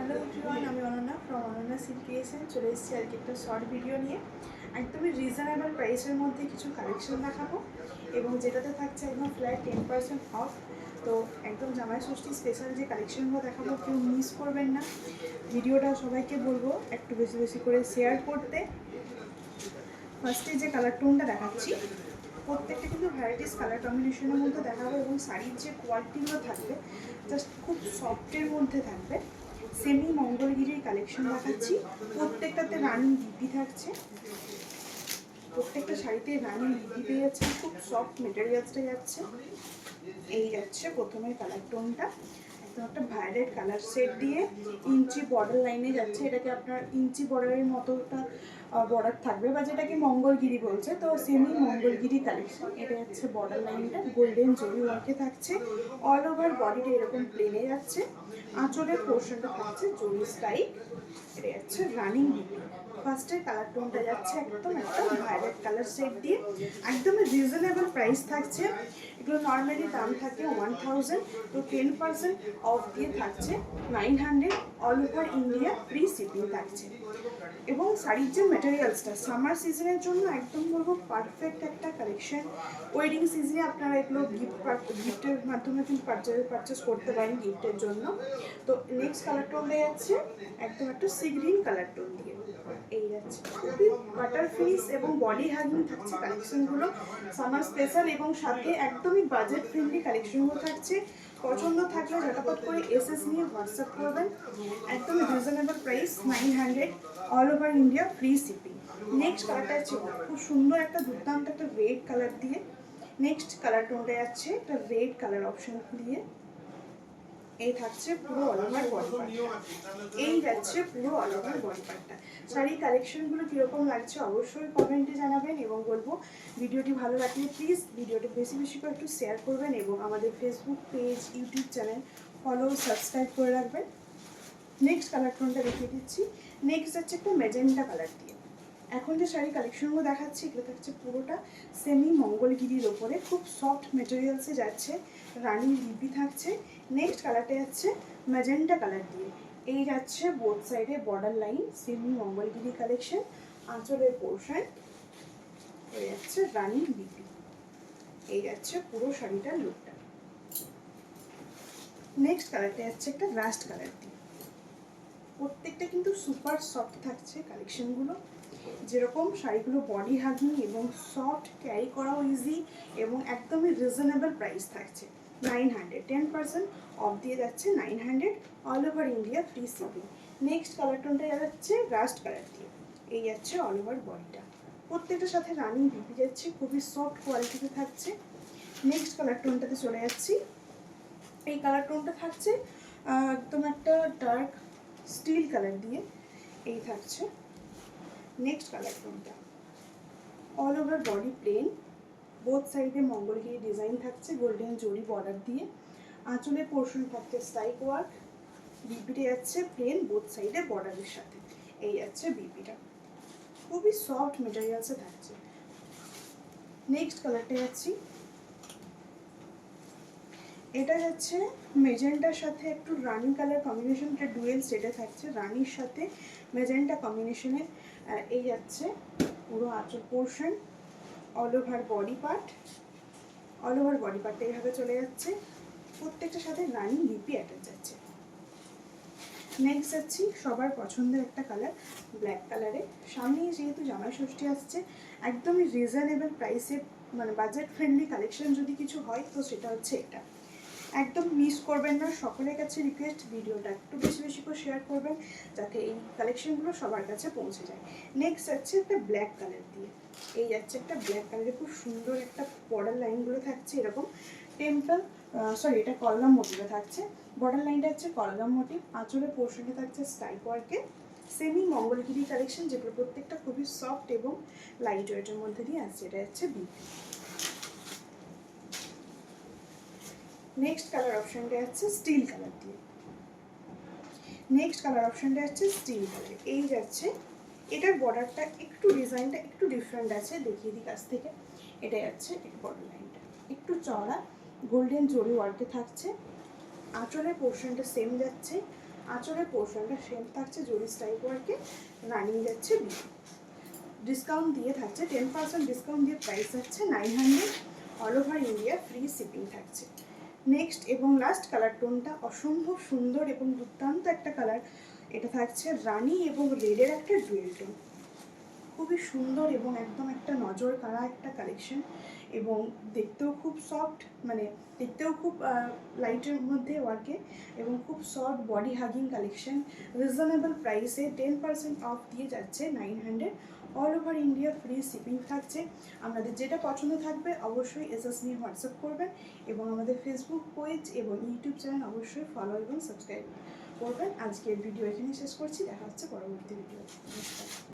Hello everyone, আমি Ananya from Ananya silk creation চলে এসেছি আর কি একটা শর্ট ভিডিও নিয়ে। একদমই রিজনেবল প্রাইসের মধ্যে কিছু কালেকশন দেখাবো এবং যেটাতে থাকছে একদম ফ্ল্যাট 10% অফ। তো একদম জামাই ষষ্ঠী স্পেশাল যে কালেকশনগুলো দেখাবো কেউ মিস করবেন না। ভিডিওটা সবাইকে বলবো একটু বেশি বেশি করে শেয়ার করতে। ফার্স্টে যে কালার টোনটা দেখাচ্ছি প্রত্যেকটা কিন্তু ভ্যারাইটিস কালার কম্বিনেশনের মধ্যে দেখাবো এবং শাড়ির যে কোয়ালিটিগুলো থাকবে জাস্ট খুব সফটের মধ্যে থাকবে। সেমি মঙ্গলগিরির কালেকশন দেখাচ্ছি, প্রত্যেকটাতে রানিং বিপি থাকছে, প্রত্যেকটা শাড়িতে রানিং বিপি পেয়ে যাচ্ছে, খুব সফট মেটেরিয়ালসটা যাচ্ছে। এই যাচ্ছে প্রথমের কালার টোনটা একদম একটা ভায়োলেট কালার সেট দিয়ে ইঞ্চি বর্ডার লাইনে যাচ্ছে। এটাকে আপনার ইঞ্চি বর্ডারের মতোটা বর্ডার থাকবে বা যেটাকে মঙ্গলগিরি বলছে, তো সেমি মঙ্গলগিরি কালেকশন। এটা হচ্ছে বর্ডার লাইনটা গোল্ডেন জরি ওয়ার্কে থাকছে, অল ওভার বডিটা এরকম প্লেনে যাচ্ছে, আঁচলের পোর্শনটা থাকছে জরি স্টাইল। এটা যাচ্ছে রানিং বিপি। ফার্স্টের কালার টোনটা যাচ্ছে একদম একটা ভায়োলেট কালার সেট দিয়ে, একদমই রিজনেবল প্রাইস থাকছে। এগুলো নর্মালি দাম থাকে 1000, তো 10% অফ দিয়ে থাকছে 900, all over India free shipping থাকছে। এবং শাড়ির যে ম্যাটেরিয়ালসটা সামার সিজনের জন্য একদম বলবো পারফেক্ট একটা কালেকশন। ওয়েডিং সিজনে আপনারা এগুলো গিফটের মাধ্যমে কিন্তু পারচেস করতে পারেন গিফটের জন্য। তো নেক্সট কালার টোন দেওয়া যাচ্ছে একদম একটা সি গ্রিন কালার টোন দিয়ে। এই যাচ্ছে খুবই বাটার ফিনিশ এবং বডি হাগিং থাকছে কালেকশনগুলো সামার স্পেশাল, এবং সাথে একদমই বাজেট ফ্রেন্ডলি কালেকশনগুলো থাকছে। পছন্দ থাকলে ঝটাপট করে এসএস নিয়ে হোয়াটসঅ্যাপ করবেন। একদমই reasonable price 900, all over India free shipping. Next কালারটা হচ্ছে খুব সুন্দর একটা দুর্দান্ত একটা রেড কালার দিয়ে। নেক্সট কালার টোনটা যাচ্ছে একটা রেড কালার অপশন দিয়ে। এই থাকছে পুরো অল ওভার বডি পার্টটা, এই যাচ্ছে পুরো অল ওভার বডি পার্টটা। শাড়ি কালেকশনগুলো কীরকম লাগছে অবশ্যই কমেন্টে জানাবেন এবং বলবো ভিডিওটি ভালো লাগলে প্লিজ ভিডিওটি বেশি বেশি করে একটু শেয়ার করবেন এবং আমাদের Facebook page YouTube channel follow subscribe করে রাখবেন। নেক্সট কালার টোনটা দেখিয়ে দিচ্ছি। নেক্সট যাচ্ছে একটু ম্যাজেন্টা কালার দিয়ে। এখন যে শাড়ি কালেকশনগুলো দেখাচ্ছি এগুলো থাকছে পুরোটা সেমি মঙ্গলগিরির ওপরে, খুব সফট মেটেরিয়ালসে যাচ্ছে, রানিং বিপি থাকছে। নেক্সট কালারটা যাচ্ছে ম্যাজেন্টা কালার দিয়ে। এই যাচ্ছে বোথ সাইডে border line, semi Mangalagiri collection, আঁচলের পোর্শন হয়ে যাচ্ছে রানিং বিপি। এই যাচ্ছে পুরো শাড়িটার লুকটা। নেক্সট কালারটা যাচ্ছে একটা রাস্ট কালার দিয়ে। প্রত্যেকটা কিন্তু সুপার সফট থাকছে কালেকশনগুলো, যেরকম শাড়িগুলো বডি হাগিং এবং সফট, ক্যারি করাও ইজি এবং একদমই রিজনেবল প্রাইস থাকছে 900, 10% অফ দিয়ে যাচ্ছে 900, all over India free shipping. Next colour টোনটা যাচ্ছে রাস্ট কালার দিয়ে। এই যাচ্ছে অল ওভার বডিটা, প্রত্যেকটার সাথে রানিং বিপি যাচ্ছে, খুবই সফট কোয়ালিটিতে থাকছে। নেক্সট কালার টোনটাতে চলে যাচ্ছি। এই কালার টোনটা থাকছে একদম একটা ডার্ক স্টিল কালার দিয়ে। এই থাকছে নেক্সট কালার টোনটা, all over body plain, both সাইডে মঙ্গলগিরি ডিজাইন থাকছে গোল্ডেন জরি বর্ডার দিয়ে, আঁচলের পোর্শন থাকছে স্টাইক ওয়ার্ক, বিপিটা যাচ্ছে প্লেন বোথ সাইডে বর্ডারের সাথে। এই যাচ্ছে বিপিটা, খুবই সফট মেটেরিয়ালসে থাকছে। নেক্সট কালারটা যাচ্ছি, এটা যাচ্ছে মেজেন্টার সাথে একটু রানি কালার কম্বিনেশন, এটা ডুয়েল সেটে থাকছে রানির সাথে মেজেন্টা কম্বিনেশনে। এই যাচ্ছে পুরো আঁচল portion, all over body part, all over body পার্টটা এইভাবে চলে যাচ্ছে, প্রত্যেকটার সাথে রানি বিপি অ্যাটাচ যাচ্ছে। নেক্সট যাচ্ছি সবার পছন্দের একটা কালার ব্ল্যাক কালারে। সামনেই যেহেতু জামাই ষষ্ঠী আসছে, একদমই রিজনেবল প্রাইসে মানে বাজেট ফ্রেন্ডলি কালেকশন যদি কিছু হয় তো সেটা হচ্ছে এটা, একদম মিস করবেন না। সকলের কাছে রিকোয়েস্ট ভিডিওটা একটু বেশি বেশি করে শেয়ার করবেন যাতে এই কালেকশনগুলো সবার কাছে পৌঁছে যায়। নেক্সট যাচ্ছে একটা ব্ল্যাক কালার দিয়ে। এই যাচ্ছে একটা ব্ল্যাক কালারের খুব সুন্দর একটা বর্ডার লাইনগুলো থাকছে এরকম টেম্পল, এটা কলগাম মোটিভে থাকছে। বর্ডার লাইনটা হচ্ছে কলগাম মোটিভ, আঁচলের পোর্শনে থাকছে স্টাইপ ওয়ার্কে, সেমি মঙ্গলগিরি কালেকশন, যেগুলো প্রত্যেকটা খুবই সফট এবং লাইট ওয়েটের মধ্যে দিয়ে আসছে। এটা হচ্ছে বিপি। নেক্সট কালার অপশনটা হচ্ছে স্টিল কালার দিয়ে। নেক্সট কালার অপশনটা হচ্ছে স্টিল কালার। এই যাচ্ছে এটার বর্ডারটা একটু ডিজাইনটা একটু ডিফারেন্ট আছে, দেখিয়ে দিই কাছ থেকে। এটা যাচ্ছে এর বর্ডার লাইনটা একটু চওড়া, গোল্ডেন জরি ওয়ার্কে থাকছে, আঁচলের পোর্শনটা সেম যাচ্ছে, আঁচলের পোর্শনটা সেম থাকছে জরি স্টাইপ ওয়ার্কে, রানিং যাচ্ছে ডিসকাউন্ট দিয়ে থাকছে 10% ডিসকাউন্ট দিয়ে প্রাইস যাচ্ছে 900, all over India free shipping থাকছে। নেক্সট এবং লাস্ট কালার টোনটা অসম্ভব সুন্দর এবং দুর্দান্ত একটা কালার, এটা থাকছে রানি এবং রেডের একটা ডুয়েল টোন। খুবই সুন্দর এবং একদম একটা নজর কাড়া একটা কালেকশন, এবং দেখতেও খুব সফট, মানে দেখতেও খুব লাইটের মধ্যে ওয়ার্কে, এবং খুব soft body hugging collection. Reasonable প্রাইসে 10% অফ দিয়ে যাচ্ছে 900, all over India free shipping থাকছে। আপনাদের যেটা পছন্দ থাকবে অবশ্যই এসএস নিয়ে হোয়াটসঅ্যাপ করবেন, এবং আমাদের ফেসবুক পেজ এবং ইউটিউব চ্যানেল অবশ্যই ফলো এবং সাবস্ক্রাইব করবেন। আজকের ভিডিও এখানেই শেষ করছি, দেখা হচ্ছে পরবর্তী ভিডিও। নমস্কার।